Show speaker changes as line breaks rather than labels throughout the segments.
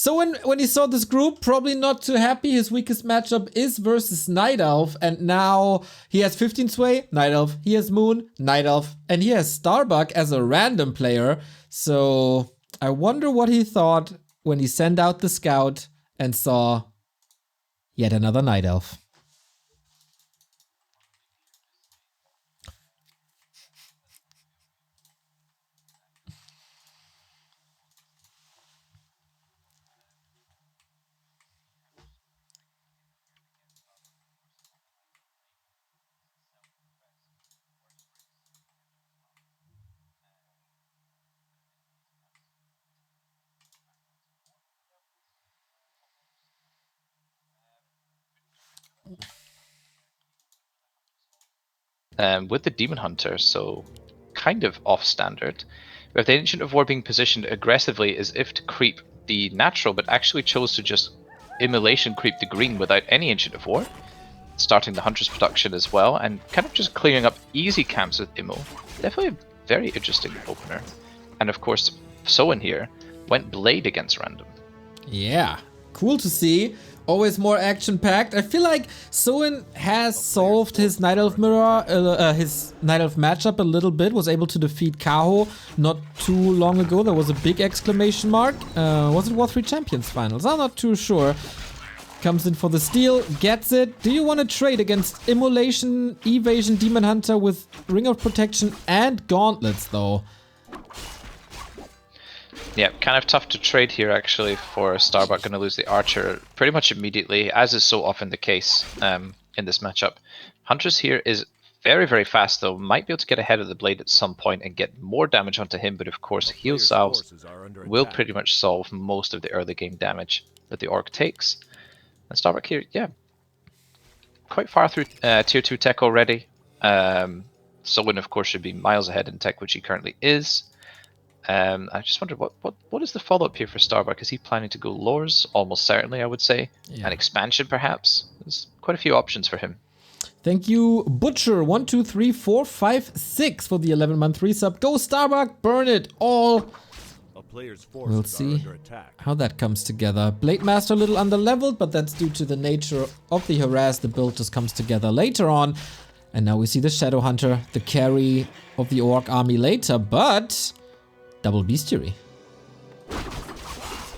So when he saw this group, probably not too happy. His weakest matchup is versus Night Elf, and now he has 15 Sway, Night Elf, he has Moon, Night Elf, and he has Starbuck as a random player. So I wonder what he thought when he sent out the scout and saw yet another Night Elf.
With the Demon Hunter, so kind of off standard. We have the Ancient of War being positioned aggressively as if to creep the natural, but actually chose to just immolation creep the green without any Ancient of War, starting the Huntress production as well, and kind of just clearing up easy camps with Immo. Definitely a very interesting opener. And of course, Soin here went Blade against random.
Yeah, cool to see. Always more action-packed. I feel like Soin has solved his Night Elf mirror, his Night Elf matchup a little bit. Was able to defeat Kaho not too long ago. There was a big exclamation mark. Was it War3 Champions Finals? I'm not too sure. Comes in for the steal, gets it. Do you want to trade against Immolation, Evasion, Demon Hunter with Ring of Protection and Gauntlets though?
Yeah, kind of tough to trade here actually for Starbuck. Going to lose the Archer pretty much immediately, as is so often the case in this matchup. Huntress here is very, very fast though. Might be able to get ahead of the Blade at some point and get more damage onto him, but of course heal salves will pretty much solve most of the early game damage that the Orc takes. And Starbuck here, yeah, quite far through tier 2 tech already. Solon of course should be miles ahead in tech, which he currently is. I just wonder what is the follow-up here for Starbuck? Is he planning to go lores? Almost certainly, I would say. Yeah. An expansion, perhaps. There's quite a few options for him.
Thank you, Butcher. 1, 2, 3, 4, 5, 6 for the 11-month resub. Go Starbuck, burn it all. We'll see how that comes together. Blade Master a little under-leveled, but that's due to the nature of the harass. The build just comes together later on. And now we see the Shadow Hunter, the carry of the Orc army later, but double Bestiary.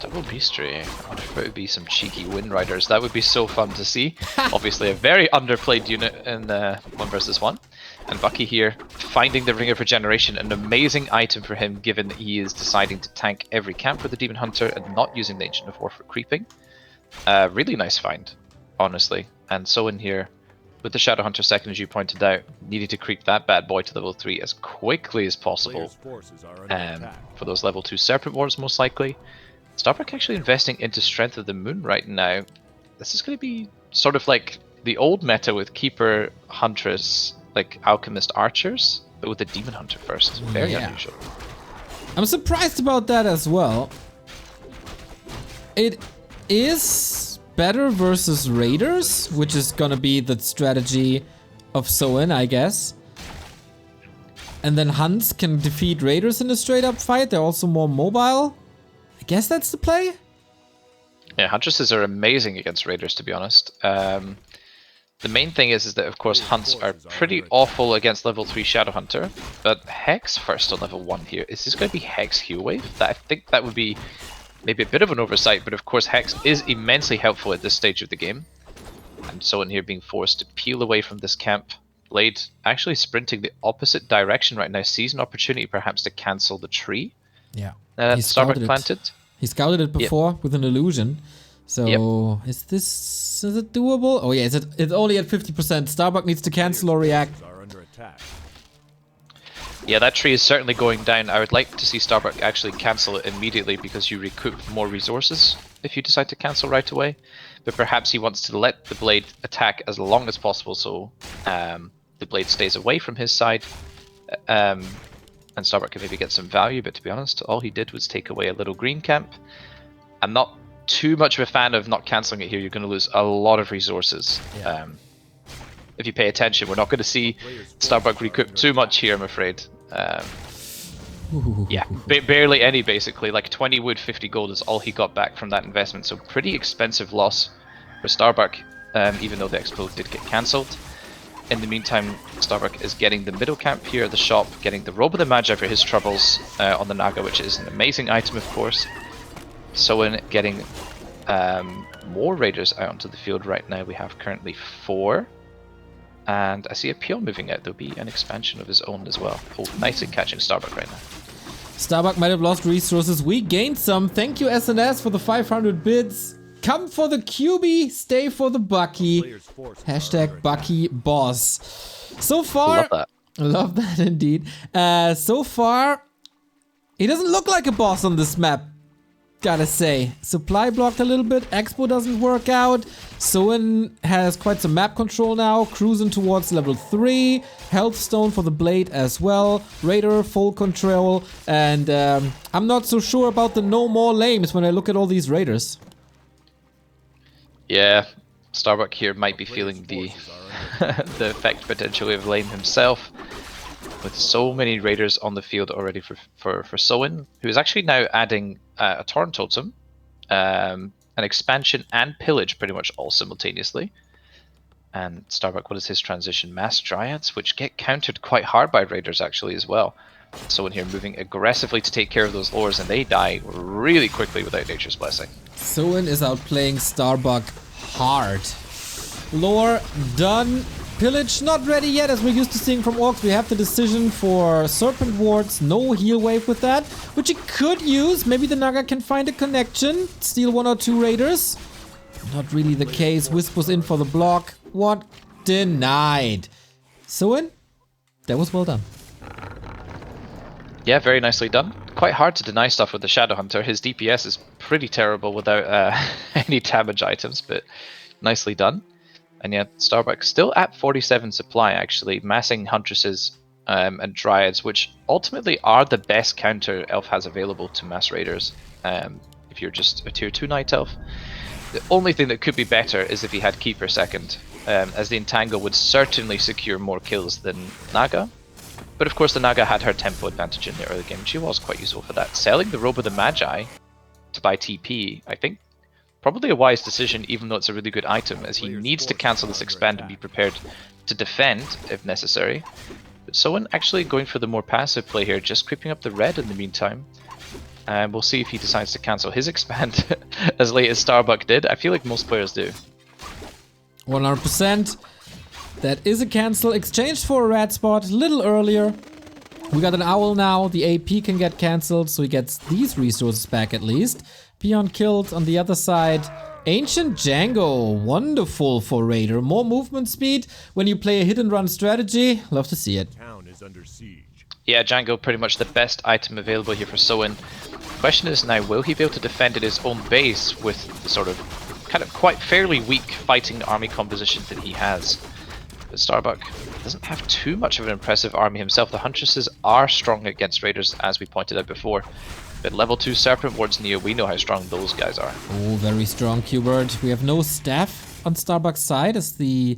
Double Bestiary. I wonder if it would be some cheeky Wind Riders. That would be so fun to see. Obviously a very underplayed unit in 1 versus 1. And Bucky here finding the Ring of Regeneration, an amazing item for him given that he is deciding to tank every camp with the Demon Hunter and not using the Ancient of War for creeping. Really nice find, honestly. And so in here, with the Shadow Hunter second, as you pointed out, needing to creep that bad boy to level 3 as quickly as possible for those level 2 Serpent Wars most likely. Starbuck actually investing into Strength of the Moon right now. This is going to be sort of like the old meta with Keeper, Huntress, like Alchemist Archers, but with the Demon Hunter first. Very unusual.
I'm surprised about that as well. It is better versus Raiders, which is gonna be the strategy of Soin, I guess. And then Hunts can defeat Raiders in a straight up fight. They're also more mobile. I guess that's the play.
Yeah, Huntresses are amazing against Raiders, to be honest. The main thing is that, of course, Hunts are pretty awful against level 3 Shadow Hunter, but Hex first on level 1 here. Is this going to be Hex Heal Wave? I think that would be maybe a bit of an oversight, but of course Hex is immensely helpful at this stage of the game. And so in here being forced to peel away from this camp. Blade actually sprinting the opposite direction right now, sees an opportunity perhaps to cancel the tree.
Yeah.
Starbuck planted.
He scouted it before with an illusion. So is it doable? Oh yeah, it's only at 50%. Starbuck needs to cancel or react.
Yeah, that tree is certainly going down. I would like to see Starbuck actually cancel it immediately because you recoup more resources if you decide to cancel right away. But perhaps he wants to let the Blade attack as long as possible so the Blade stays away from his side. And Starbuck can maybe get some value, but to be honest, all he did was take away a little green camp. I'm not too much of a fan of not cancelling it here. You're going to lose a lot of resources. Yeah. If you pay attention, we're not going to see Starbuck recoup too much here, I'm afraid. Yeah, barely any basically. Like 20 wood, 50 gold is all he got back from that investment. So pretty expensive loss for Starbuck, even though the expo did get cancelled. In the meantime, Starbuck is getting the middle camp here at the shop, getting the Robe of the Magi for his troubles on the Naga, which is an amazing item, of course. Soin getting more raiders out onto the field right now. We have currently 4. And I see a peon moving out. There'll be an expansion of his own as well. Oh, nicely catching Starbuck right now.
Starbuck might have lost resources. We gained some. Thank you, SNS, for the 500 bits. Come for the QB, stay for the Bucky. Hashtag Bucky Boss. So far...
Love that.
Love that indeed. So far, he doesn't look like a boss on this map. Gotta say. Supply blocked a little bit. Expo doesn't work out. Soin has quite some map control now. Cruising towards level 3. Health stone for the blade as well. Raider full control. And I'm not so sure about the no more lames when I look at all these raiders.
Yeah, Starbuck here might be feeling the the effect potentially of lame himself. With so many raiders on the field already for Soin, who is actually now adding a Torn Totem, an expansion and pillage pretty much all simultaneously. And Starbuck, what is his transition? Mass Dryads, which get countered quite hard by raiders actually as well. Soin here moving aggressively to take care of those lores, and they die really quickly without Nature's Blessing.
Soin is outplaying Starbuck hard. Lore done. Pillage not ready yet, as we're used to seeing from Orcs. We have the decision for Serpent Wards, no heal wave with that, which he could use. Maybe the Naga can find a connection, steal 1 or 2 raiders. Not really the case. Wisp was in for the block. What? Denied. Soin, that was well done.
Yeah, very nicely done. Quite hard to deny stuff with the Shadow Hunter. His DPS is pretty terrible without any damage items, but nicely done. And yet Starbuck still at 47 supply, actually, massing Huntresses and Dryads, which ultimately are the best counter Elf has available to mass raiders. If you're just a tier 2 Night Elf. The only thing that could be better is if he had Keeper second, as the Entangle would certainly secure more kills than Naga. But of course the Naga had her tempo advantage in the early game. She was quite useful for that. Selling the Robe of the Magi to buy TP, I think, probably a wise decision, even though it's a really good item, as he needs to cancel this expand and be prepared to defend if necessary. But Soin actually going for the more passive play here, just creeping up the red in the meantime. And we'll see if he decides to cancel his expand as late as Starbuck did. I feel like most players do.
100%. That is a cancel. Exchanged for a red spot a little earlier. We got an owl now. The AP can get cancelled, so he gets these resources back at least. Peon killed on the other side. Ancient Django, wonderful for Raider. More movement speed when you play a hit and run strategy. Love to see it.
Town is under siege.
Yeah, Django pretty much the best item available here for Soin. Question is now, will he be able to defend at his own base with the sort of kind of quite fairly weak fighting army composition that he has? But Starbuck doesn't have too much of an impressive army himself. The Huntresses are strong against Raiders, as we pointed out before. But level 2 Serpent Wards Neo, we know how strong those guys are.
Oh, very strong, Quberte. We have no staff on Starbuck's side as the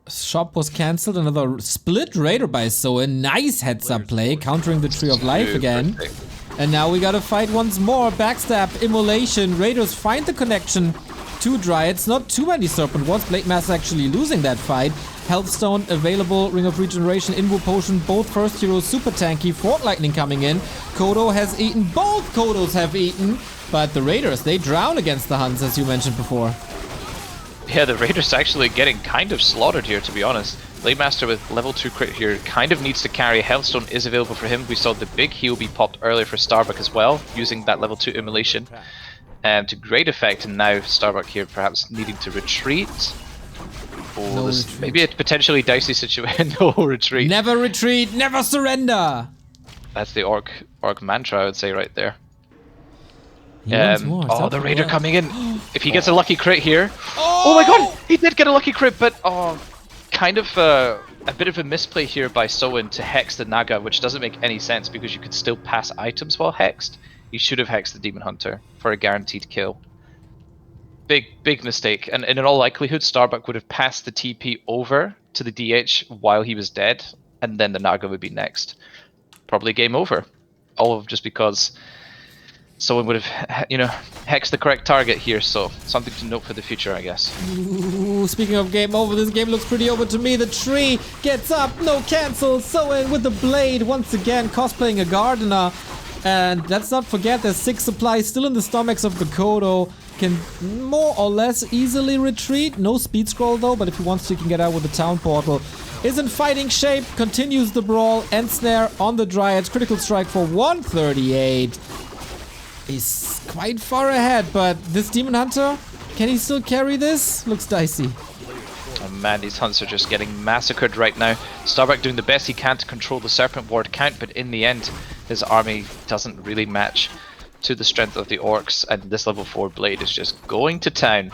shop was cancelled. Another split Raider by Soin. Nice heads-up play, countering the Tree of Life again. And now we gotta fight once more. Backstab, Immolation. Raiders find the connection to Dryads. Not too many Serpent Wards. Blade Master actually losing that fight. Healthstone available, Ring of Regeneration, Invo Potion, both first heroes super tanky. Fort Lightning coming in. Kodo has eaten, both Kodos have eaten. But the Raiders, they drown against the Huns, as you mentioned before.
Yeah, the Raiders actually getting kind of slaughtered here, to be honest. Blade Master with level 2 crit here kind of needs to carry. Healthstone is available for him. We saw the big heal be popped earlier for Starbuck as well, using that level 2 Immolation to great effect. And now Starbuck here perhaps needing to retreat. Oh,
No
this
retreat.
maybe a potentially dicey situation. No retreat.
Never retreat, never surrender.
That's the orc mantra, I would say, right there.
He wants more.
Oh, the
Something
Raider
else.
coming in. If he gets a lucky crit here. Oh my god! He did get a lucky crit, but kind of a bit of a misplay here by Soin to hex the Naga, which doesn't make any sense because you could still pass items while hexed. You should have hexed the Demon Hunter for a guaranteed kill. Big mistake. And in all likelihood, Starbuck would have passed the TP over to the DH while he was dead. and then the Naga would be next. Probably game over. All of just because someone would have, you know, hexed the correct target here, so something to note for the future, I guess.
Ooh, speaking of game over, this game looks pretty over to me. The tree gets up, no cancel. Soin with the blade once again, cosplaying a gardener. And let's not forget there's 6 supplies still in the stomachs of the Kodo. Can more or less easily retreat. No speed scroll though, but if he wants to, he can get out with the town portal. Is in fighting shape, continues the brawl, end snare on the Dryads. Critical strike for 138. He's quite far ahead, but this Demon Hunter, can he still carry this? Looks dicey.
Oh man, these hunts are just getting massacred right now. Starbuck doing the best he can to control the Serpent Ward count, but in the end, his army doesn't really match to the strength of the Orcs, and this level 4 Blade is just going to town.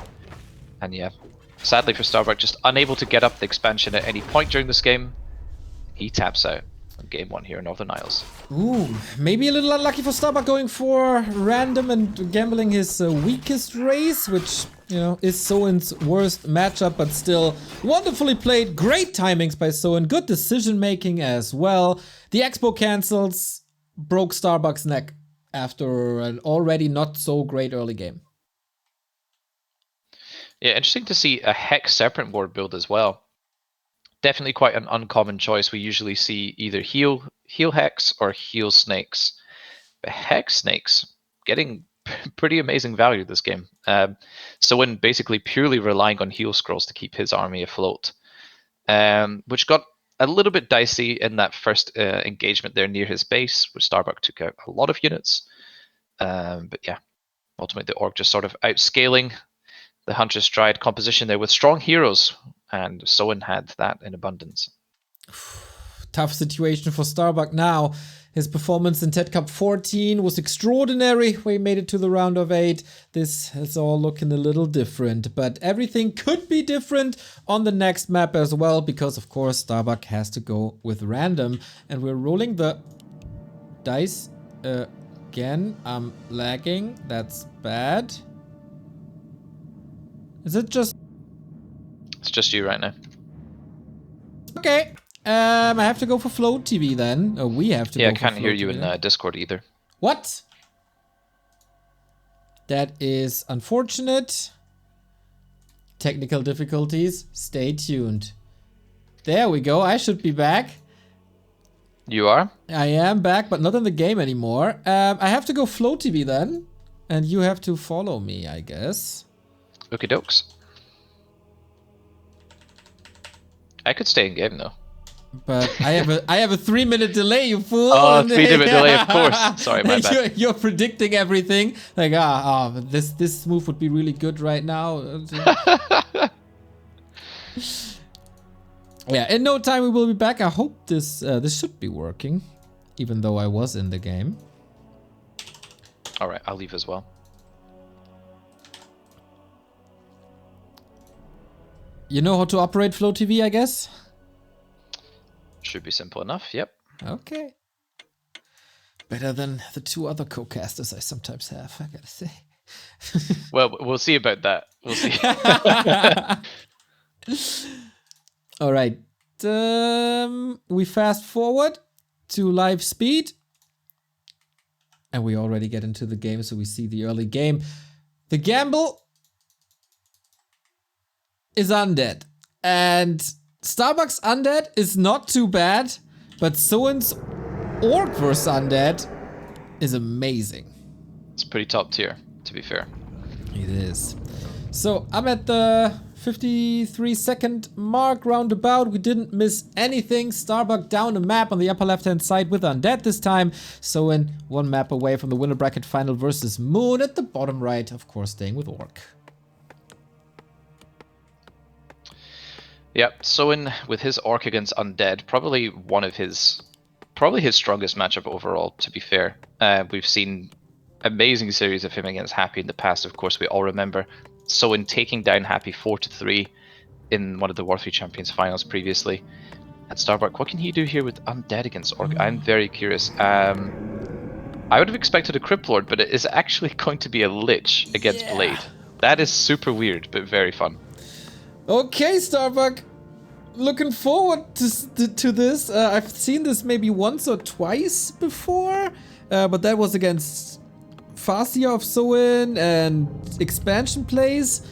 And yeah, sadly for Starbuck, just unable to get up the expansion at any point during this game. He taps out on game 1 here in Northern Isles.
Ooh, maybe a little unlucky for Starbuck going for random and gambling his weakest race, which, you know, is Soin's worst matchup, but still wonderfully played. Great timings by Soin, good decision making as well. The Expo cancels, broke Starbuck's neck after an already not so great early game.
Yeah, interesting to see a Hex Serpent Ward build as well. Definitely quite an uncommon choice. We usually see either heal Hex or heal Snakes. But Hex Snakes getting pretty amazing value this game. Soin basically purely relying on heal scrolls to keep his army afloat, which got a little bit dicey in that first engagement there near his base, where Starbuck took out a lot of units. But yeah, ultimately the Orc just sort of outscaling the Huntress Dryad composition there with strong heroes, and Soin had that in abundance.
Tough situation for Starbuck now. His performance in TeD Cup 14 was extraordinary. We made it to the round of 8. This is all looking a little different, but everything could be different on the next map as well, because of course Starbuck has to go with random, and we're rolling the dice again. I'm lagging. That's bad. Is it just...
It's just you right now.
Okay. I have to go for Float TV then. We have to go for Float TV.
Yeah, I can't hear you in Discord either.
What? That is unfortunate. Technical difficulties. Stay tuned. There we go. I should be back.
You are?
I am back, but not in the game anymore. I have to go Float TV then. And you have to follow me, I guess.
Okie dokes. I could stay in game though.
But I have a 3-minute delay, you fool.
Oh, 3-minute delay, of course. Sorry, my bad.
You're predicting everything. Like, this move would be really good right now. Yeah, in no time we will be back. I hope this should be working, even though I was in the game.
All right, I'll leave as well.
You know how to operate Flow TV, I guess?
Should be simple enough, yep.
Okay. Better than the 2 other co-casters I sometimes have, I gotta say.
Well, we'll see about that. We'll see.
All right. We fast forward to live speed. And we already get into the game, so we see the early game. The gamble is undead. And Starbuck's undead is not too bad, but Soin's Orc versus undead is amazing.
It's pretty top tier, to be fair.
It is. So I'm at the 53-second mark roundabout. We didn't miss anything. Starbuck down a map on the upper left-hand side with undead this time. Soin 1 map away from the winner bracket final versus Moon at the bottom right, of course, staying with Orc.
Yep, Soin with his Orc against Undead, probably his strongest matchup overall, to be fair. We've seen amazing series of him against Happy in the past, of course, we all remember. Soin taking down Happy 4-3 in one of the Warcraft Champions finals previously. At Starbuck, what can he do here with Undead against Orc? I'm very curious. I would have expected a Crypt Lord, but it is actually going to be a Lich against Blade. That is super weird, but very fun.
Okay, Starbuck. looking forward to this. I've seen this maybe once or twice before, but that was against Farseer of Soin and expansion plays.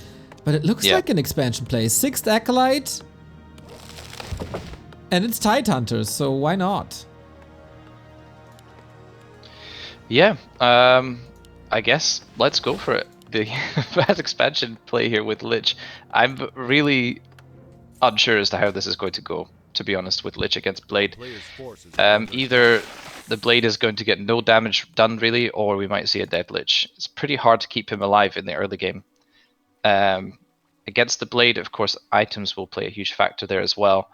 But it looks like an expansion play. 6th Acolyte. And it's Tidehunters, so why not?
Yeah, I guess let's go for it. The bad expansion play here with Lich. I'm really unsure as to how this is going to go, to be honest, with Lich against Blade. Either the Blade is going to get no damage done, really, or we might see a dead Lich. It's pretty hard to keep him alive in the early game. Against the Blade, of course, items will play a huge factor there as well.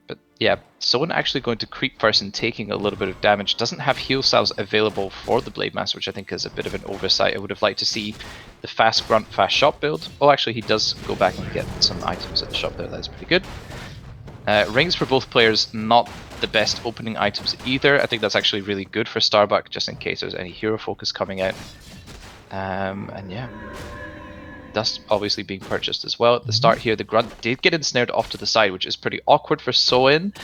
But yeah, Soin actually going to creep first and taking a little bit of damage. Doesn't have heal salves available for the Blade Master, which I think is a bit of an oversight. I would have liked to see the fast grunt, fast shot build. Oh, actually, he does go back and get some items at the shop there. That's pretty good. Rings for both players, not the best opening items either. I think that's actually really good for Starbuck, just in case there's any hero focus coming out. And yeah. Dust obviously being purchased as well. At the start here, the grunt did get ensnared off to the side, which is pretty awkward for Soin.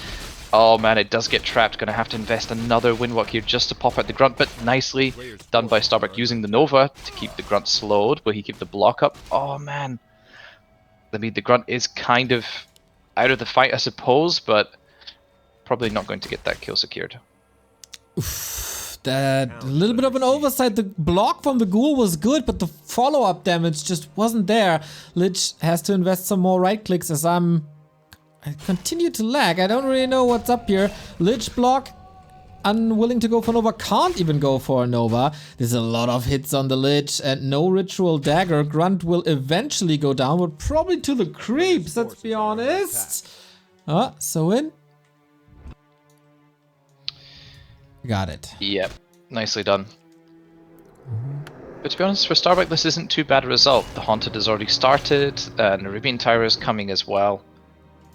Oh man, it does get trapped. Gonna have to invest another windwalk here just to pop out the grunt, but nicely done by Starbuck using the Nova to keep the grunt slowed. Will he keep the block up? Oh man. I mean, the grunt is kind of out of the fight, I suppose, but probably not going to get that kill secured.
That little bit of an oversight. The block from the ghoul was good, but the follow-up damage just wasn't there. Lich has to invest some more right clicks as I continue to lag. I don't really know what's up here. Lich block, unwilling to go for Nova, can't even go for a Nova. There's a lot of hits on the Lich and no ritual dagger. Grunt will eventually go down, but probably to the creeps, let's be honest. Soin. Got it.
Yep, nicely done. But to be honest, for Starbuck, this isn't too bad a result. The Haunted has already started, and Nerubian Tower is coming as well.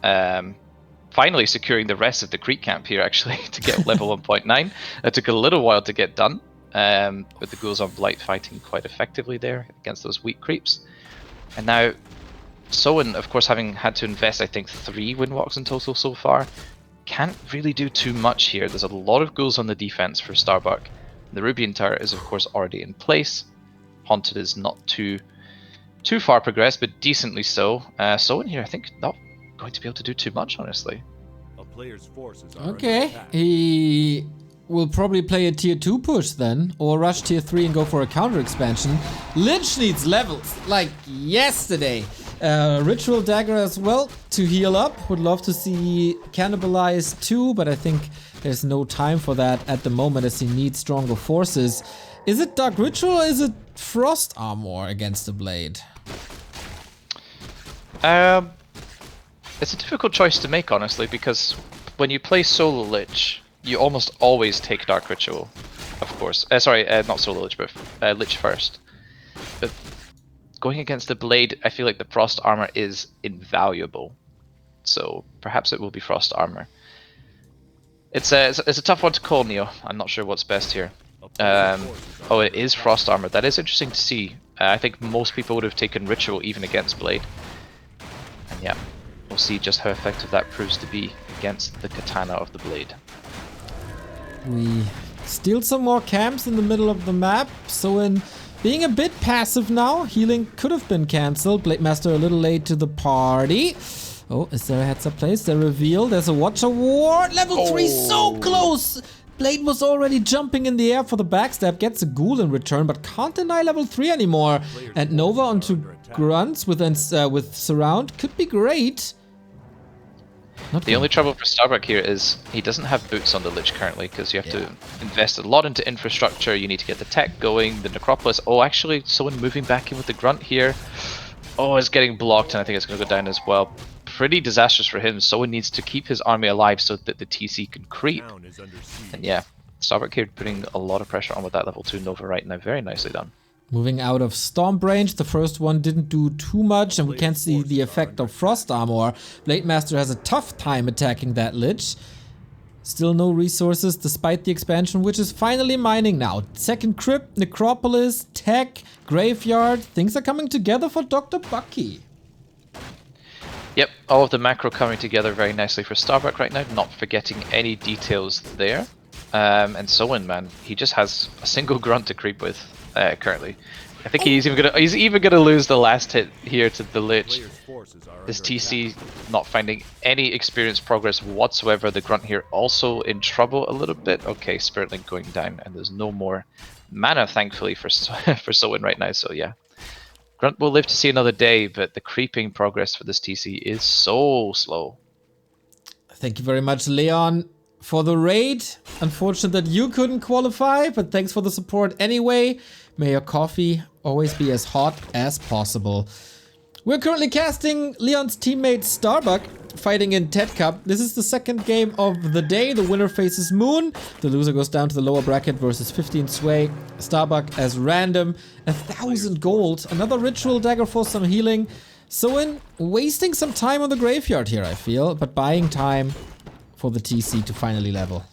Finally securing the rest of the creep camp here, actually, to get level 1.9. It took a little while to get done, with the Ghouls on Blight fighting quite effectively there against those weak creeps. And now, Soin, of course, having had to invest, I think, 3 windwalks in total so far, can't really do too much here. There's a lot of ghouls on the defense for Starbuck. The Nerubian Tower is of course already in place. Haunted is not too far progressed, but decently so. Soin here, I think, not going to be able to do too much, honestly.
A player's forces are
okay, he will probably play a tier 2 push then, or rush tier 3 and go for a counter expansion. Lich needs levels, like yesterday. Ritual Dagger as well to heal up. Would love to see Cannibalize too, but I think there's no time for that at the moment as he needs stronger forces. Is it Dark Ritual or is it Frost Armor against the Blade?
It's a difficult choice to make, honestly, because when you play Solo Lich, you almost always take Dark Ritual, of course. Sorry, not Solo Lich, but Lich first. But going against the Blade, I feel like the Frost Armor is invaluable. So perhaps it will be Frost Armor. It's a tough one to call, Neo. I'm not sure what's best here. Oh, it is Frost Armor. That is interesting to see. I think most people would have taken Ritual even against Blade. And yeah, we'll see just how effective that proves to be against the Katana of the Blade.
We steal some more camps in the middle of the map. Soin being a bit passive now. Healing could have been cancelled. Blade Master a little late to the party. Oh, is there a heads up place? The reveal. There's a Watcher Ward. Level 3, so close! Blade was already jumping in the air for the backstab. Gets a ghoul in return, but can't deny level 3 anymore. And Nova onto Grunts with Surround. Could be great.
The only trouble for Starbuck here is he doesn't have boots on the Lich currently, because you have to invest a lot into infrastructure. You need to get the tech going, the Necropolis. Oh, actually, someone moving back in with the Grunt here. Oh, it's getting blocked, and I think it's going to go down as well. Pretty disastrous for him. Someone needs to keep his army alive so that the TC can creep. And yeah, Starbuck here putting a lot of pressure on with that level 2 Nova right now. Very nicely done.
Moving out of Stomp range, the first one didn't do too much, and we can't see the effect of Frost Armor. Blade Master has a tough time attacking that Lich. Still no resources despite the expansion, which is finally mining now. Second Crypt, Necropolis, Tech, Graveyard. Things are coming together for Dr. Bucky.
Yep, all of the macro coming together very nicely for Starbuck right now, not forgetting any details there. And Soin, man, he just has a single grunt to creep with currently. I think he's even gonna lose the last hit here to the Lich.
Player's forces are
This
under
TC
attack.
not finding any experience progress whatsoever. The grunt here also in trouble a little bit. Okay, Spirit Link going down, and there's no more mana, thankfully, for for Soin right now. So yeah, grunt will live to see another day, but the creeping progress for this TC is so slow.
Thank you very much, Leon, for the raid. Unfortunate that you couldn't qualify, but thanks for the support anyway. May your coffee always be as hot as possible. We're currently casting Leon's teammate Starbuck, fighting in TeD Cup. This is the second game of the day. The winner faces Moon. The loser goes down to the lower bracket versus 15 Sway. Starbuck as random. 1,000 gold. Another ritual dagger for some healing. Soin wasting some time on the graveyard here, I feel, but buying time for the TC to finally level.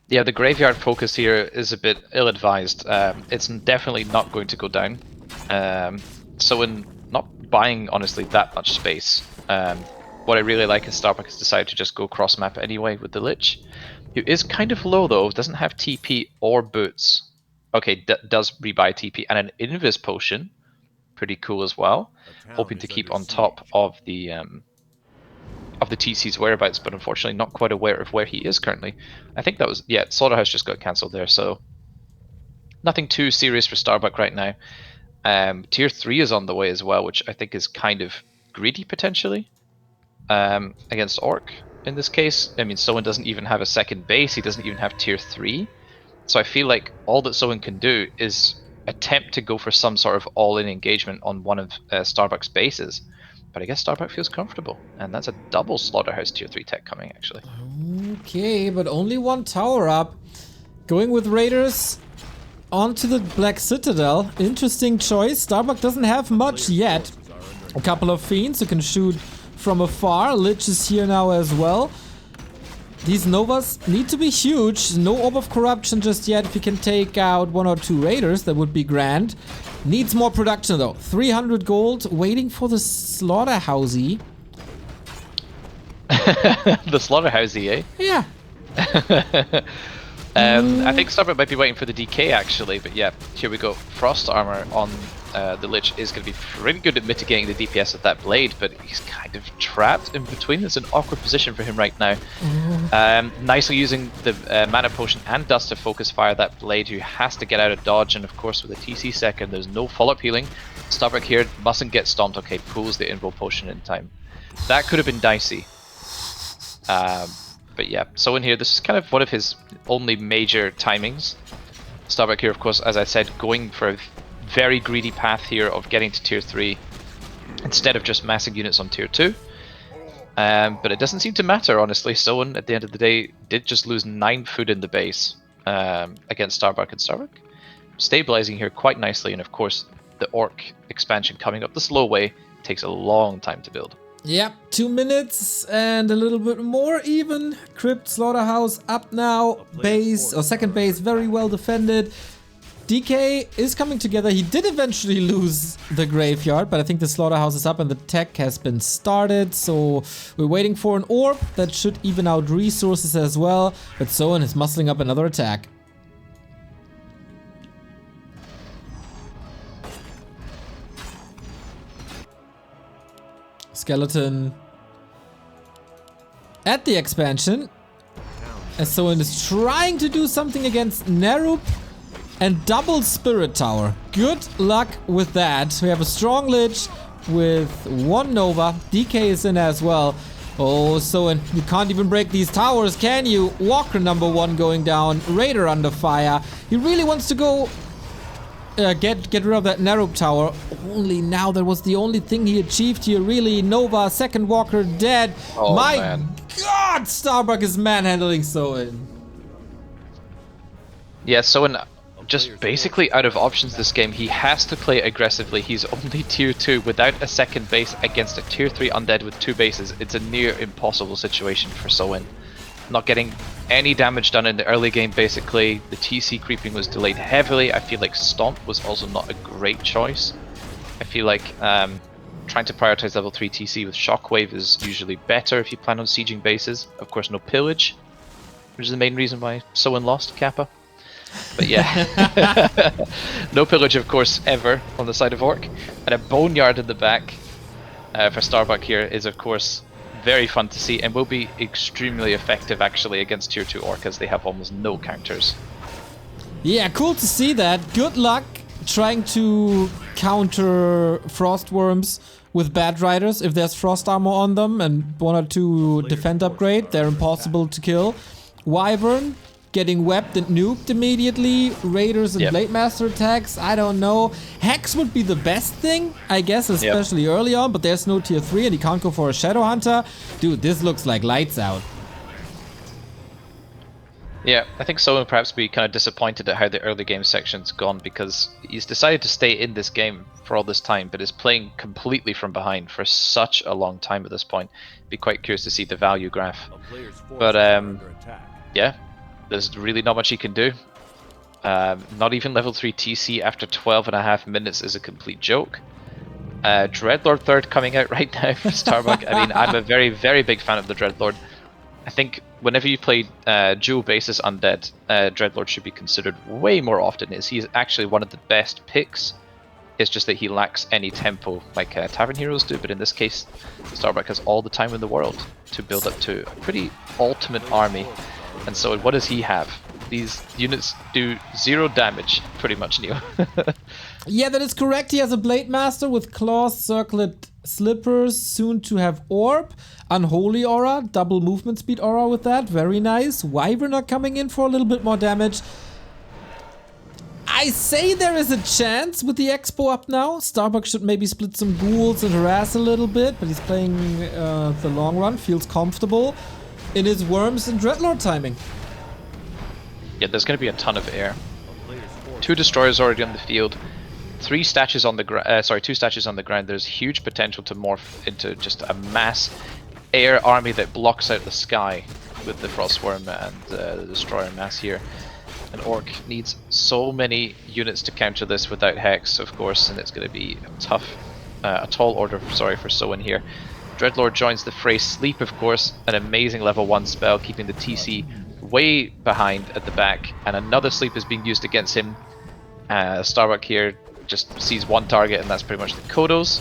Yeah, the graveyard focus here is a bit ill-advised. It's definitely not going to go down. Soin not buying, honestly, that much space. What I really like is Starbuck has decided to just go cross-map anyway with the Lich, who is kind of low though, doesn't have TP or boots. Okay, does rebuy TP and an Invis potion. Pretty cool as well. Hoping to keep on top of the TC's whereabouts, but unfortunately not quite aware of where he is currently. I think that was, yeah, Slaughterhouse just got cancelled there, so nothing too serious for Starbuck right now. Tier 3 is on the way as well, which I think is kind of greedy potentially against Orc in this case. I mean, Soin doesn't even have a second base, he doesn't even have tier 3. So I feel like all that Soin can do is attempt to go for some sort of all-in engagement on one of Starbuck's bases. But I guess Starbuck feels comfortable, and that's a double Slaughterhouse tier 3 tech coming actually.
Okay, but only one tower up. Going with Raiders onto the Black Citadel. Interesting choice. Starbuck doesn't have much yet. A couple of Fiends who can shoot from afar. Lich is here now as well. These Novas need to be huge. No Orb of Corruption just yet. If you can take out 1 or 2 Raiders, that would be grand. Needs more production though. 300 gold. Waiting for the Slaughterhousey.
The Slaughterhousey, eh?
Yeah.
I think Starbuck might be waiting for the DK actually, but yeah, here we go. Frost Armor on the Lich is going to be pretty good at mitigating the DPS of that blade, but he's kind of trapped in between. It's an awkward position for him right now. Nicely using the mana potion and dust to focus fire that blade, who has to get out of dodge, and of course with a TC second there's no follow-up healing. Starbuck here mustn't get stomped. Okay, pulls the invo potion in time. That could have been dicey. But yeah, so in here, this is kind of one of his only major timings. Starbuck here, of course, as I said, going for a very greedy path here of getting to tier 3 instead of just massing units on tier 2. But it doesn't seem to matter, honestly. Soin, at the end of the day, did just lose 9 food in the base against Starbuck, and Starbuck stabilizing here quite nicely. And of course, the Orc expansion coming up the slow way takes a long time to build.
Yep, 2 minutes and a little bit more even. Crypt Slaughterhouse up now. Base, or second base, very well defended. DK is coming together. He did eventually lose the graveyard, but I think the Slaughterhouse is up and the tech has been started. So we're waiting for an orb that should even out resources as well. But Soin is muscling up another attack. Skeleton at the expansion, as Soin is trying to do something against Nerup and double Spirit Tower. Good luck with that. We have a strong Lich with 1 Nova. DK is in as well. Oh, Soin, you can't even break these towers, can you? Walker number 1 going down. Raider under fire. He really wants to go get rid of that Nerup tower. Only now that was the only thing he achieved here, really. Nova, second Walker dead.
Oh,
my
man.
God, Starbuck is manhandling Soin.
Yeah, Soin just basically out of options this game. He has to play aggressively. He's only tier 2 without a second base against a tier 3 undead with 2 bases. It's a near impossible situation for Soin. Not getting any damage done in the early game basically. The TC creeping was delayed heavily. I feel like Stomp was also not a great choice. I feel like trying to prioritize level 3 TC with Shockwave is usually better if you plan on sieging bases. Of course, no pillage, which is the main reason why Soin lost Kappa. But yeah, no pillage, of course, ever on the side of Orc. And a Boneyard in the back for Starbuck here is, of course, very fun to see and will be extremely effective, actually, against Tier 2 Orc, as they have almost no counters.
Yeah, cool to see that. Good luck trying to counter Frost Worms with Bad Riders. If there's Frost Armor on them and 1 or 2 defend upgrade, they're impossible to kill. Wyvern getting webbed and nuked immediately. Raiders and Blade Master attacks, I don't know. Hex would be the best thing, I guess, especially early on, but there's no tier 3 and he can't go for a Shadow Hunter. Dude, this looks like lights out.
Yeah, I think Solon perhaps be kind of disappointed at how the early game section's gone, because he's decided to stay in this game for all this time, but is playing completely from behind for such a long time at this point. Be quite curious to see the value graph. But yeah, there's really not much he can do. Not even level 3 TC after 12.5 minutes is a complete joke. Dreadlord third coming out right now for Starbuck. I mean, I'm a very, very big fan of the Dreadlord. I think whenever you play dual basis undead, Dreadlord should be considered way more often. He's actually one of the best picks. It's just that he lacks any tempo like Tavern Heroes do, but in this case, Starbuck has all the time in the world to build up to a pretty ultimate army. And so what does he have? These units do 0 damage, pretty much, Neo.
Yeah, that is correct. He has a Blade Master with Claws, Circlet Slippers, soon to have Orb, Unholy Aura, double movement speed aura with that, very nice. Wyvern are coming in for a little bit more damage. I say there is a chance with the Expo up now. Starbuck should maybe split some ghouls and harass a little bit, but he's playing the long run, feels comfortable in his Worms and Dreadlord timing.
Yeah, there's going to be a ton of air. 2 destroyers already on the field. 2 statues on the ground. There's huge potential to morph into just a mass air army that blocks out the sky with the Frostworm and the destroyer mass here. And Orc needs so many units to counter this without Hex, of course, and it's going to be a tall order, for Soin here. Dreadlord joins the fray. Sleep, of course, an amazing level 1 spell, keeping the TC way behind at the back, and another sleep is being used against him. Starbuck here just sees 1 target, and that's pretty much the Kodos.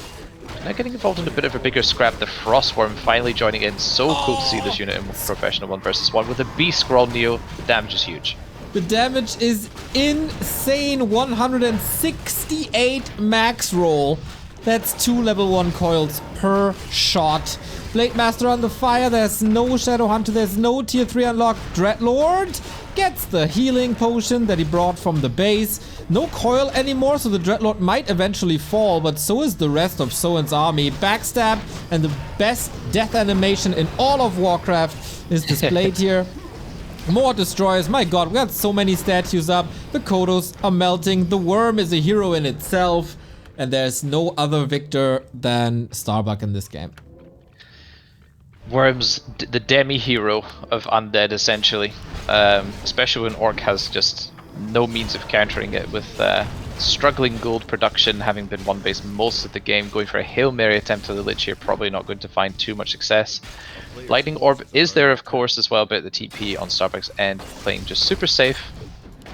Now getting involved in a bit of a bigger scrap, the Frostworm finally joining in. So cool to see this unit in professional 1 versus 1 with a Beast Scroll. Neo, the damage is huge.
The damage is insane. 168 max roll. That's 2 level 1 coils per shot. Blade Master on the fire. There's no Shadow Hunter. There's no tier 3 unlock. Dreadlord gets the healing potion that he brought from the base. No coil anymore, so the Dreadlord might eventually fall, but so is the rest of Soin's army. Backstab and the best death animation in all of Warcraft is displayed here. More destroyers. My god, we got so many statues up. The Kodos are melting. The Worm is a hero in itself. And there's no other victor than Starbuck in this game.
Worm's the demi-hero of undead, essentially. Especially when Orc has just no means of countering it, with struggling gold production, having been 1-base most of the game. Going for a Hail Mary attempt to the Lich here, probably not going to find too much success. Lightning Orb is there, of course, as well, but the TP on Starbuck's end, playing just super safe.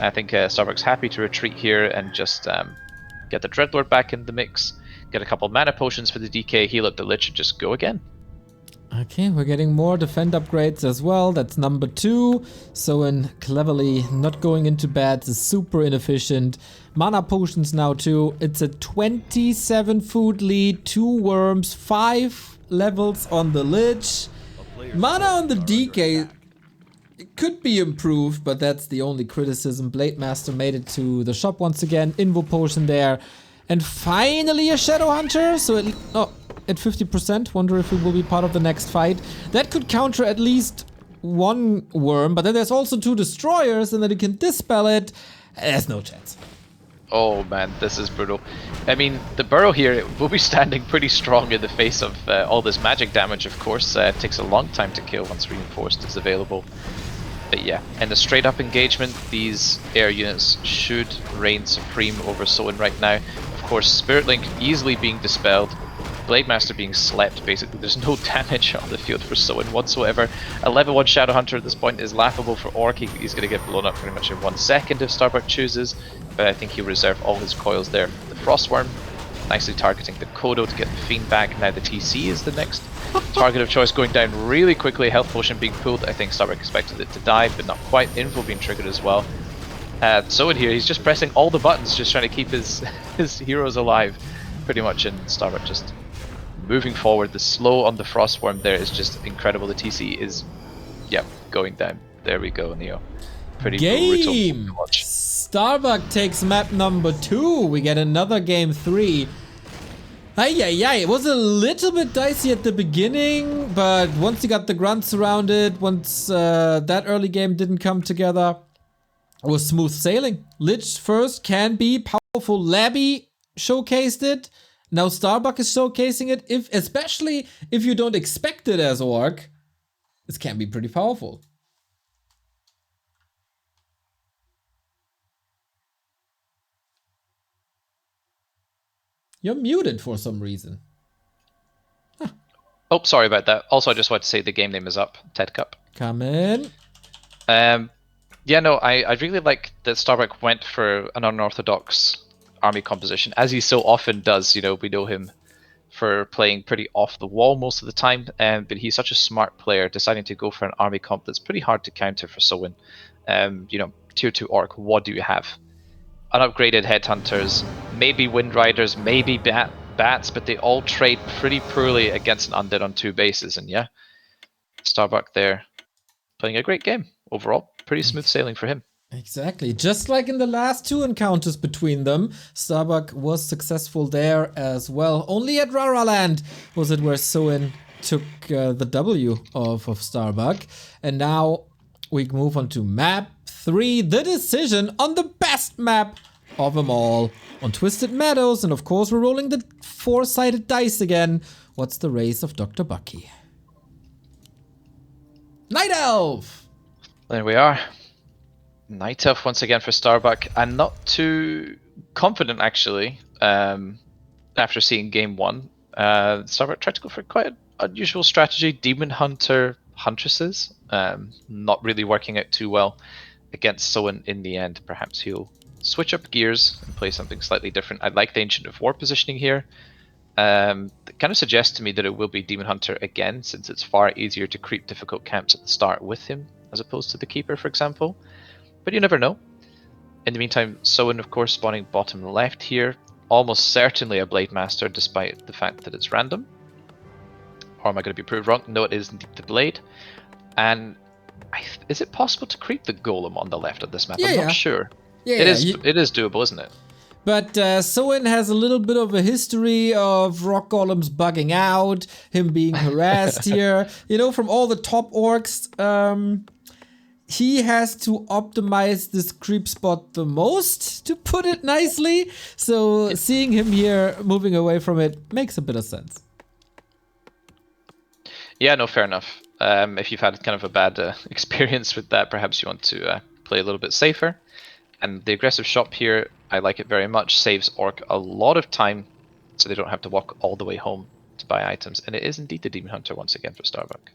I think Starbuck's happy to retreat here and just get the Dreadlord back in the mix, get a couple mana potions for the DK, heal up the Lich, and just go again.
Okay, we're getting more defend upgrades as well. That's number 2. Soin cleverly not going into bats is super inefficient. Mana potions now too. It's a 27 food lead, 2 worms, 5 levels on the Lich. Mana on the DK it could be improved, but that's the only criticism. Blade Master made it to the shop once again. Invo potion there. And finally a Shadow Hunter. So at 50%. Wonder if it will be part of the next fight. That could counter at least 1 worm, but then there's also 2 destroyers, and then you can dispel it. There's no chance.
Oh man, this is brutal. I mean, the Burrow here will be standing pretty strong in the face of all this magic damage, of course. It takes a long time to kill once Reinforced is available. But yeah, in the straight up engagement, these air units should reign supreme over Soin right now. Of course, Spirit Link easily being dispelled. Blade Master being slept, basically. There's no damage on the field for Soin whatsoever. A level 1 Shadow Hunter at this point is laughable for Orc. He's going to get blown up pretty much in 1 second if Starbuck chooses, but I think he'll reserve all his coils there for the Frostworm. Nicely targeting the Kodo to get the Fiend back. Now the TC is the next target of choice, going down really quickly. Health potion being pulled. I think Starbuck expected it to die, but not quite. Info being triggered as well. Soin here, he's just pressing all the buttons, just trying to keep his heroes alive, pretty much, and Starbuck just moving forward. The slow on the Frostworm there is just incredible. The TC is, yeah, going down. There we go, Neo. Pretty brutal to watch.
Starbuck takes map number 2. We get another game 3. It was a little bit dicey at the beginning, but once you got the grunts around it, once that early game didn't come together, it was smooth sailing. Lich first can be powerful. Labby showcased it. Now Starbuck is showcasing it. Especially if you don't expect it as Orc, this can be pretty powerful. You're muted for some reason.
Huh. Oh, sorry about that. Also, I just wanted to say the game name is up. TeD Cup.
Come in.
Yeah, no, I really like that Starbuck went for an unorthodox army composition, as he so often does. You know, we know him for playing pretty off the wall most of the time, but he's such a smart player, deciding to go for an army comp that's pretty hard to counter for Soin. You know, tier 2 Orc, what do you have? Unupgraded Headhunters, maybe Wind Riders, maybe Bats, but they all trade pretty poorly against an Undead on 2 bases, and yeah, Starbuck there playing a great game overall. Pretty smooth sailing for him.
Exactly. Just like in the last 2 encounters between them, Starbuck was successful there as well. Only at Raraland was it where Soin took the W of Starbuck. And now we move on to map 3, the decision on the best map of them all, on Twisted Meadows. And of course, we're rolling the 4-sided dice again. What's the race of Dr. Bucky? Night Elf!
There we are. Night Elf once again for Starbuck. I'm not too confident, actually, after seeing game 1. Starbuck tried to go for quite an unusual strategy. Demon Hunter Huntresses. Not really working out too well against Soin in the end. Perhaps he'll switch up gears and play something slightly different. I like the Ancient of War positioning here. It kind of suggests to me that it will be Demon Hunter again, since it's far easier to creep difficult camps at the start with him, as opposed to the Keeper, for example. But you never know. In the meantime, Soin, of course, spawning bottom left here. Almost certainly a Blade Master, despite the fact that it's random. Or am I going to be proved wrong? No, it is indeed the Blade. And is it possible to creep the Golem on the left of this map? I'm not sure. It is doable, isn't it?
But Soin has a little bit of a history of rock golems bugging out, him being harassed here. You know, from all the top orcs, he has to optimize this creep spot the most, to put it nicely. So seeing him here moving away from it makes a bit of sense.
Yeah, no, fair enough. If you've had kind of a bad experience with that, perhaps you want to play a little bit safer. And the aggressive shop here, I like it very much. Saves Orc a lot of time, so they don't have to walk all the way home to buy items. And it is indeed the Demon Hunter once again for Starbuck.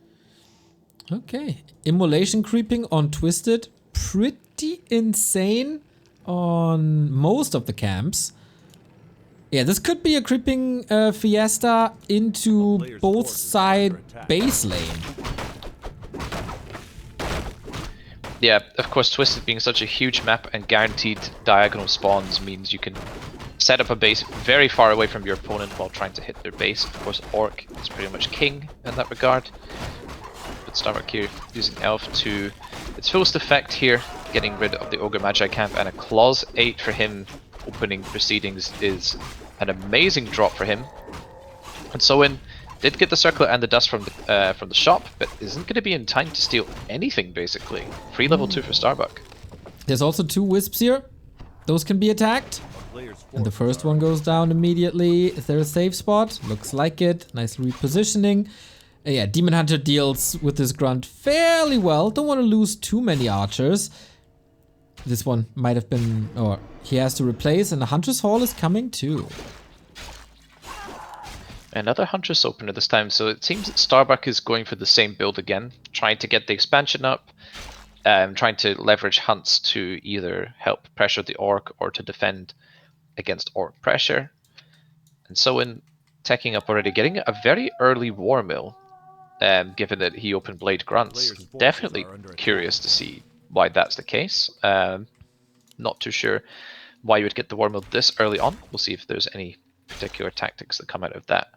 Okay. Immolation creeping on Twisted. Pretty insane on most of the camps. Yeah, this could be a creeping fiesta into both side base lane.
Yeah, of course, Twisted being such a huge map and guaranteed diagonal spawns means you can set up a base very far away from your opponent while trying to hit their base. Of course, Orc is pretty much king in that regard. But Starbuck here using Elf to its fullest effect here, getting rid of the Ogre Magi camp, and a Clause 8 for him opening proceedings is an amazing drop for him. And Soin did get the circlet and the dust from the shop, but isn't going to be in time to steal anything, basically. Free level 2 for Starbuck.
There's also 2 wisps here. Those can be attacked. And the first one goes down immediately. Is there a safe spot? Looks like it. Nice repositioning. Yeah, Demon Hunter deals with this grunt fairly well. Don't want to lose too many archers. This one might have been, or he has to replace, and the Hunter's Hall is coming too.
Another Huntress opener this time, so it seems that Starbuck is going for the same build again, trying to get the expansion up, trying to leverage hunts to either help pressure the Orc or to defend against Orc pressure. And Soin teching up already, getting a very early War Mill, given that he opened Blade Grunts. Definitely curious to see why that's the case. Not too sure why you would get the War Mill this early on. We'll see if there's any particular tactics that come out of that.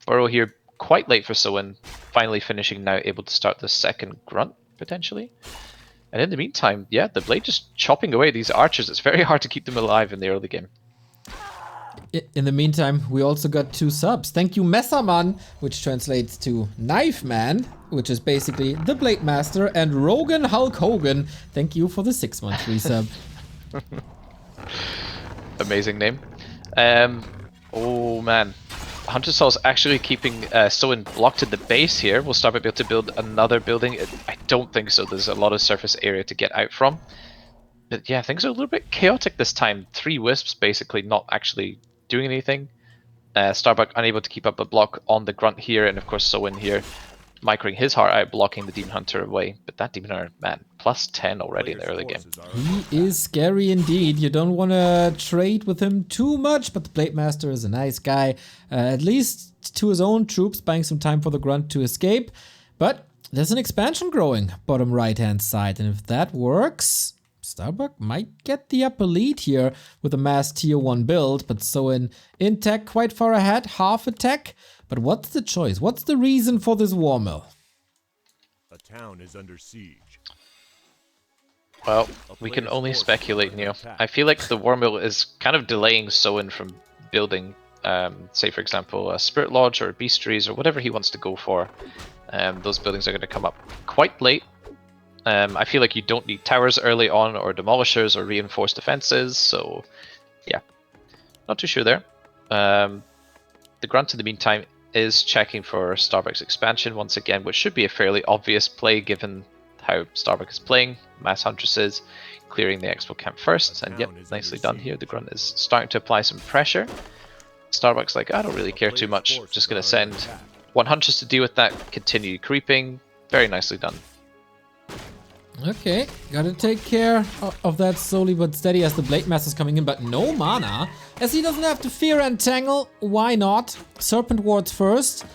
Burrow here, quite late for Soin, finally finishing now, able to start the second Grunt, potentially. And in the meantime, yeah, the Blade just chopping away these archers. It's very hard to keep them alive in the early game.
In the meantime, we also got 2 subs. Thank you, Messerman, which translates to Knife Man, which is basically the Blade Master, and Rogan Hulk Hogan. Thank you for the 6-month resub.
Amazing name. Oh man. Hunter Soul's actually keeping Soin blocked at the base here. Will Starbuck be able to build another building? I don't think so. There's a lot of surface area to get out from. But yeah, things are a little bit chaotic this time. 3 Wisps basically not actually doing anything. Starbuck unable to keep up a block on the Grunt here, and of course Soin here microing his heart out, blocking the Demon Hunter away. But that Demon Hunter, man, plus 10 already in the early game.
He is scary indeed. You don't want to trade with him too much, but the Blade Master is a nice guy. At least to his own troops, buying some time for the Grunt to escape. But there's an expansion growing bottom right-hand side, and if that works, Starbuck might get the upper lead here with a mass tier 1 build, but Soin in tech quite far ahead, half a tech. But what's the choice? What's the reason for this War Mill?
A town is under siege.
Well, we can only speculate, Neo. I feel like the War Mill is kind of delaying Soin from building, say for example, a Spirit Lodge or Beastries or whatever he wants to go for. Those buildings are going to come up quite late. I feel like you don't need towers early on, or demolishers, or reinforced defenses, so yeah, not too sure there. The Grunt in the meantime is checking for Starbuck's expansion once again, which should be a fairly obvious play given how Starbuck is playing. Mass Huntresses clearing the Expo camp first, and yep, nicely done here. The Grunt is starting to apply some pressure. Starbuck's like, I don't really care too much, just going to send 1 Huntress to deal with that, continue creeping. Very nicely done.
Okay, gotta take care of that slowly but steady as the Blade Master's coming in, but no mana. As he doesn't have to fear Entangle, why not? Serpent Wards first.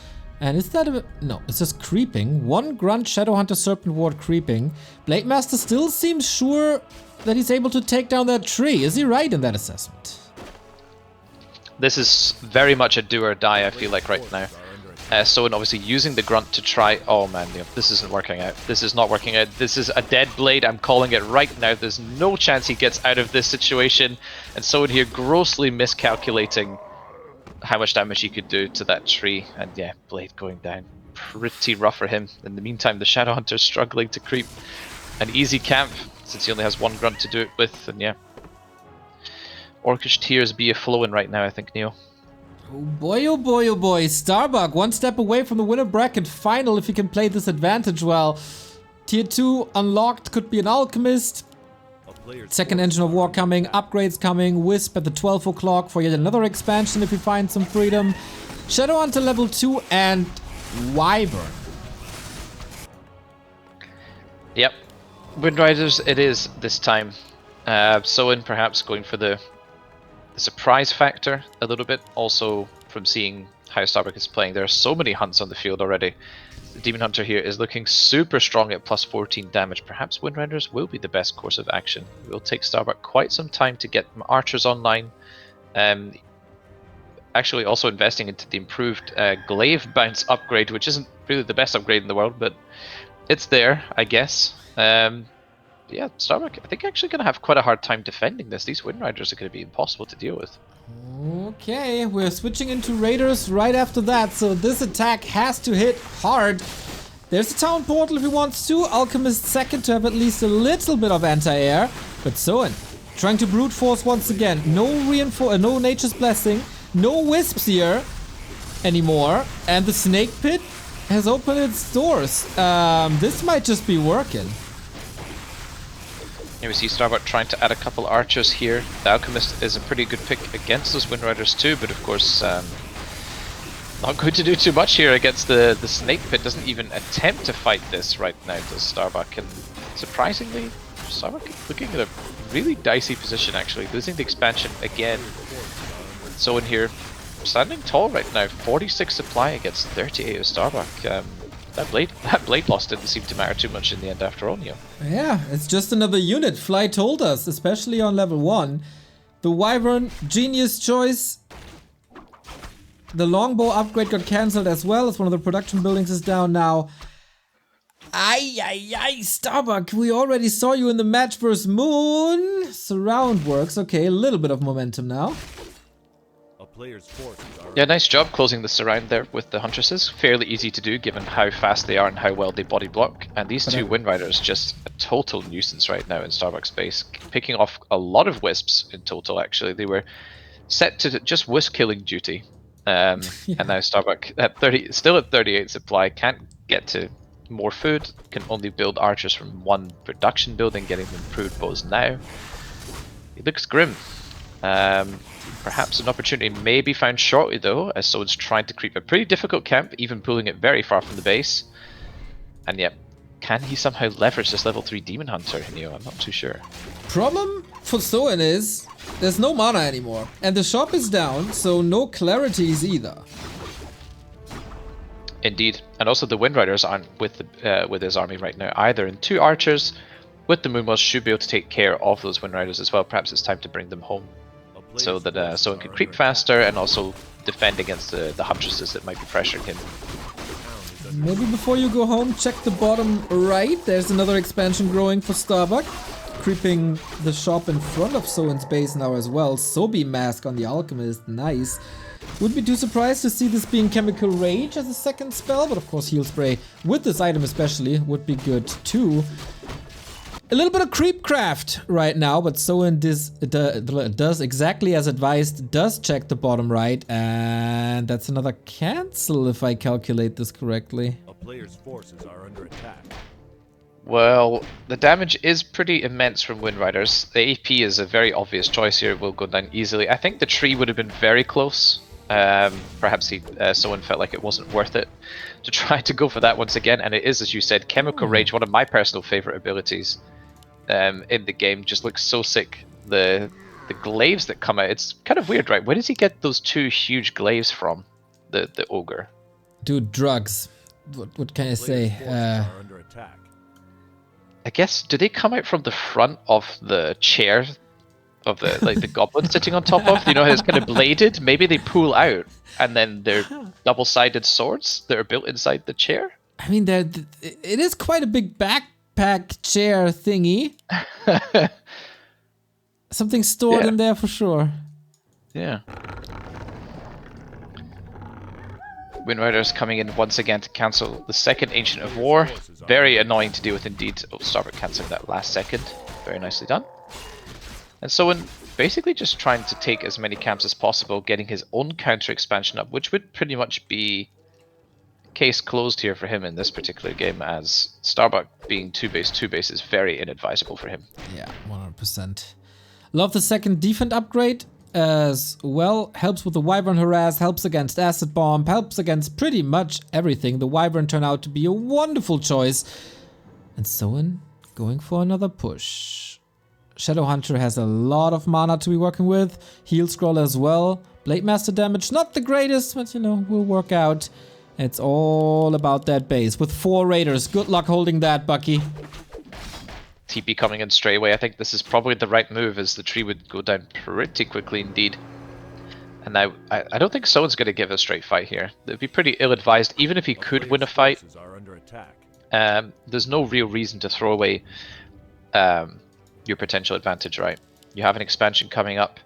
And is that a... no, it's just creeping. 1 Grunt Shadowhunter Serpent Ward creeping. Blade Master still seems sure that he's able to take down that tree. Is he right in that assessment?
This is very much a do or die, I feel like, right now. Soin obviously using the Grunt to try... oh man, this isn't working out. This is not working out. This is a dead Blade. I'm calling it right now. There's no chance he gets out of this situation. And Soin here grossly miscalculating how much damage he could do to that tree. And yeah, Blade going down. Pretty rough for him. In the meantime, the Shadowhunter's struggling to creep an easy camp, since he only has 1 Grunt to do it with. And yeah, Orcish Tears be a flowing right now, I think, Neo.
Oh boy, oh boy, oh boy. Starbuck 1 step away from the winner bracket final if he can play this advantage well. Tier 2 unlocked, could be an Alchemist. Second Engine of War coming, upgrades coming, Wisp at the 12 o'clock for yet another expansion if we find some freedom. Shadowhunter level 2 and Wyvern.
Yep. Windriders it is this time. Soin perhaps going for the surprise factor a little bit, also from seeing how Starbuck is playing. There are so many hunts on the field already. The Demon Hunter here is looking super strong at plus 14 damage. Perhaps Windriders will be the best course of action. It will take Starbuck quite some time to get archers online. Actually also investing into the improved glaive bounce upgrade, which isn't really the best upgrade in the world, but it's there, I guess. Yeah, Starbuck, I think, actually going to have quite a hard time defending this. These Windriders are going to be impossible to deal with.
Okay, we're switching into Raiders right after that, so this attack has to hit hard. There's a Town Portal if he wants to. Alchemist second to have at least a little bit of anti-air. But Soin trying to brute force once again. No no Nature's Blessing, no Wisps here anymore. And the Snake Pit has opened its doors. This might just be working.
Here we see Starbuck trying to add a couple archers here. The Alchemist is a pretty good pick against those Windriders too, but of course Not going to do too much here against the Snake Pit. Doesn't even attempt to fight this right now, does Starbuck. And surprisingly, Starbuck looking at a really dicey position actually. Losing the expansion again. So in here, standing tall right now. 46 supply against 38 of Starbuck. That blade loss didn't seem to matter too much in the end after all, Neo.
Yeah, it's just another unit. Fly told us, especially on level 1. The Wyvern, genius choice. The longbow upgrade got cancelled as well, as one of the production buildings is down now. Ay, Starbuck, we already saw you in the match versus Moon. Surround works, okay, a little bit of momentum now.
Yeah, nice job closing the surround there with the Huntresses. Fairly easy to do given how fast they are and how well they body block. And these two Wind Riders just a total nuisance right now in Starbuck's base. Picking off a lot of Wisps in total actually. They were set to just Wisp killing duty. And now Starbuck at still at 38 supply, can't get to more food, can only build archers from one production building, getting them improved bows now. It looks grim. Perhaps an opportunity may be found shortly though, as Soin's trying to creep a pretty difficult camp, even pulling it very far from the base. And yet, can he somehow leverage this level 3 Demon Hunter, Neo? I'm not too sure.
Problem for Soin is, there's no mana anymore. And the shop is down, so no clarities either.
Indeed. And also the Wind Riders aren't with his army right now either. And 2 archers with the Moonwatch should be able to take care of those Wind Riders as well. Perhaps it's time to bring them home, so that Soin can creep faster and also defend against the Huntresses that might be pressuring him.
Maybe before you go home, check the bottom right. There's another expansion growing for Starbuck. Creeping the shop in front of Soin's base now as well. Sobi Mask on the Alchemist, nice. Wouldn't be too surprised to see this being Chemical Rage as a second spell, but of course Heal Spray with this item especially would be good too. A little bit of creepcraft right now, but Soin does exactly as advised, does check the bottom right, and that's another cancel if I calculate this correctly.
A player's forces are under attack.
Well, the damage is pretty immense from Wind Riders. The AP is a very obvious choice here, will go down easily. I think the tree would have been very close. Perhaps Soin felt like it wasn't worth it to try to go for that once again, and it is, as you said, Chemical Rage, one of my personal favorite abilities in the game. Just looks so sick. The glaives that come out, it's kind of weird, right? Where does he get those 2 huge glaives from, the ogre?
Dude, drugs. What can I say?
I guess, do they come out from the front of the chair of the the goblin sitting on top of? You know how it's kind of bladed? Maybe they pull out and then they're double-sided swords that are built inside the chair?
I mean, it is quite a big backpack chair thingy. Something stored in there for sure.
Yeah. Wind Riders coming in once again to cancel the second Ancient of War. Very annoying to deal with indeed. Oh, Starbuck cancelling that last second. Very nicely done. And Soin basically just trying to take as many camps as possible, getting his own counter expansion up, which would pretty much be case closed here for him in this particular game, as Starbuck being 2-base is very inadvisable for him.
Yeah, 100%. Love the second defense upgrade as well. Helps with the Wyvern Harass, helps against Acid Bomb, helps against pretty much everything. The Wyvern turned out to be a wonderful choice. And Soin going for another push. Shadow Hunter has a lot of mana to be working with. Heal Scroll as well. Blade Master damage, not the greatest, but you know, will work out. It's all about that base with 4 Raiders. Good luck holding that, Bucky.
TP coming in straight away. I think this is probably the right move, as the tree would go down pretty quickly indeed. And now, I don't think Soin's going to give a straight fight here. It'd be pretty ill-advised, even if he could win a fight. There's no real reason to throw away your potential advantage, right? You have an expansion coming up.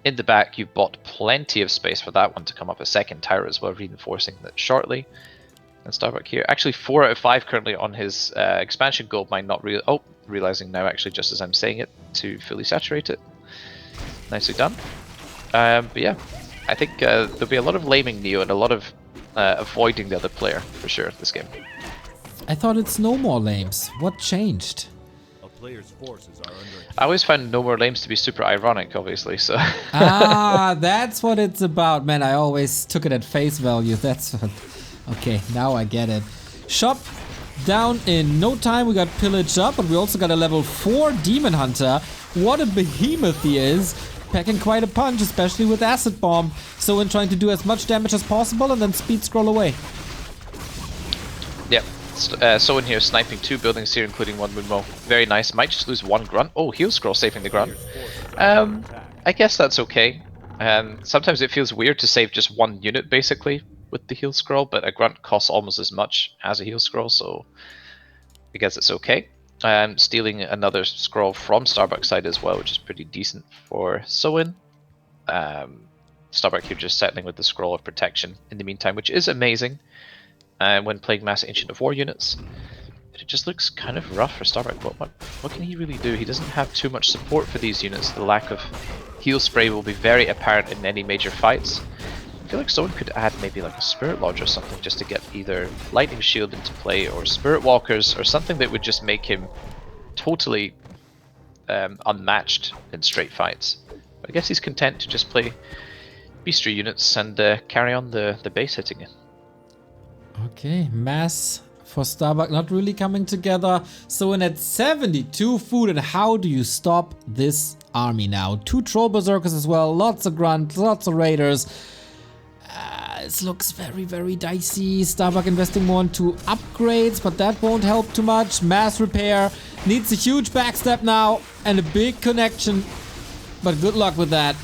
In the back, you've bought plenty of space for that one to come up, a second tower as well, reinforcing that shortly. And Starbuck here, actually 4 out of 5 currently on his expansion gold mine, not realizing now actually just as I'm saying it, to fully saturate it. Nicely done. But yeah, I think there'll be a lot of laming Neo and a lot of avoiding the other player for sure this game.
I thought it's no more lames. What changed?
player's forces are under attack.
I always find No More Lames to be super ironic, obviously, so...
Ah, that's what it's about, man. I always took it at face value. That's what... Okay, now I get it. Shop down in no time. We got pillaged up, but we also got a level 4 Demon Hunter. What a behemoth he is. Packing quite a punch, especially with Acid Bomb. So in trying to do as much damage as possible and then speed scroll away.
Yep. Soin here sniping 2 buildings here, including 1 Moonmo. Very nice. Might just lose 1 grunt. Oh, heal scroll saving the grunt. I guess that's okay. Sometimes it feels weird to save just 1 unit, basically, with the heal scroll, but a grunt costs almost as much as a heal scroll, so I guess it's okay. Stealing another scroll from Starbuck's side as well, which is pretty decent for Soin. Starbuck here just settling with the scroll of protection in the meantime, which is amazing when playing mass Ancient of War units. But it just looks kind of rough for Starbuck. What can he really do? He doesn't have too much support for these units. The lack of heal spray will be very apparent in any major fights. I feel like someone could add maybe like a Spirit Lodge or something just to get either Lightning Shield into play or Spirit Walkers or something that would just make him totally unmatched in straight fights. But I guess he's content to just play Beastry units and carry on the base hitting it.
Okay, mass for Starbuck not really coming together. So in at 72 food, and how do you stop this army now? 2 Troll Berserkers as well, lots of Grunts, lots of Raiders. This looks very, very dicey. Starbuck investing more into upgrades, but that won't help too much. Mass repair needs a huge backstep now and a big connection, but good luck with that.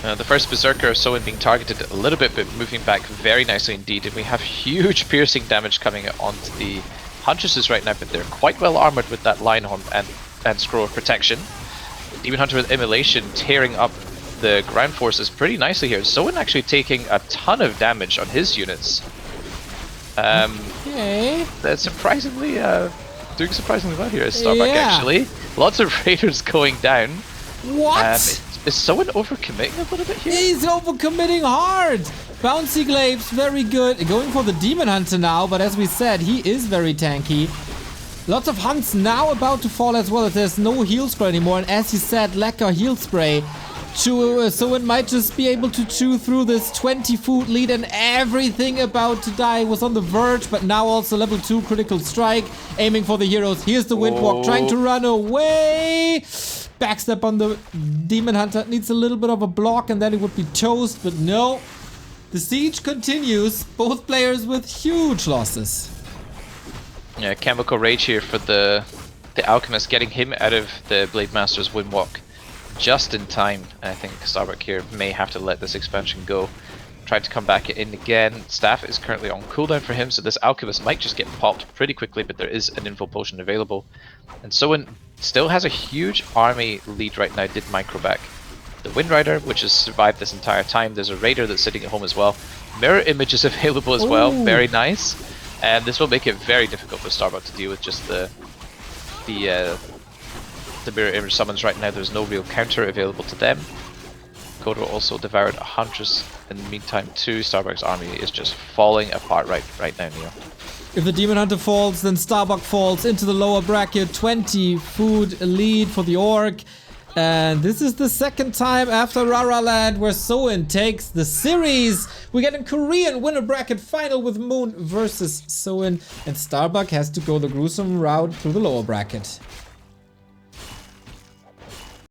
The first Berserker of Soin being targeted a little bit, but moving back very nicely indeed. And we have huge piercing damage coming onto the Huntresses right now, but they're quite well armored with that Lionhorn and Scroll of Protection. Demon Hunter with Immolation tearing up the ground forces pretty nicely here. Soin actually taking a ton of damage on his units.
Okay.
That's surprisingly doing surprisingly well here as Starbuck actually. Lots of Raiders going down.
What?
Is Soin overcommitting a little bit here?
He's overcommitting hard. Bouncy Glaives, very good. Going for the Demon Hunter now, but as we said, he is very tanky. Lots of hunts now about to fall as well, as there's no heal spray anymore. And as he said, lack of heal spray. Soin might just be able to chew through this 20 food lead, and everything about to die was on the verge, but now also level 2 critical strike, aiming for the heroes. Here's the Windwalk trying to run away. Backstep on the Demon Hunter, needs a little bit of a block and then it would be toast, but no. The siege continues, both players with huge losses.
Yeah, Chemical Rage here for the Alchemist, getting him out of the Blade Master's Windwalk just in time. I think Starbuck here may have to let this expansion go. Tried to come back in again. Staff is currently on cooldown for him, so this Alchemist might just get popped pretty quickly, but there is an Info Potion available. And Soin still has a huge army lead right now, did micro back. The Wind Rider, which has survived this entire time. There's a Raider that's sitting at home as well. Mirror Image is available as well, very nice. And this will make it very difficult for Starbuck to deal with just the Mirror Image summons right now. There's no real counter available to them. Kodo also devoured a Huntress in the meantime too. Starbuck's army is just falling apart right now, Neo.
If the Demon Hunter falls, then Starbuck falls into the lower bracket. 20 food lead for the Orc. And this is the second time after Rara Land where Soin takes the series. We get a Korean winner bracket final with Moon versus Soin. And Starbuck has to go the gruesome route through the lower bracket.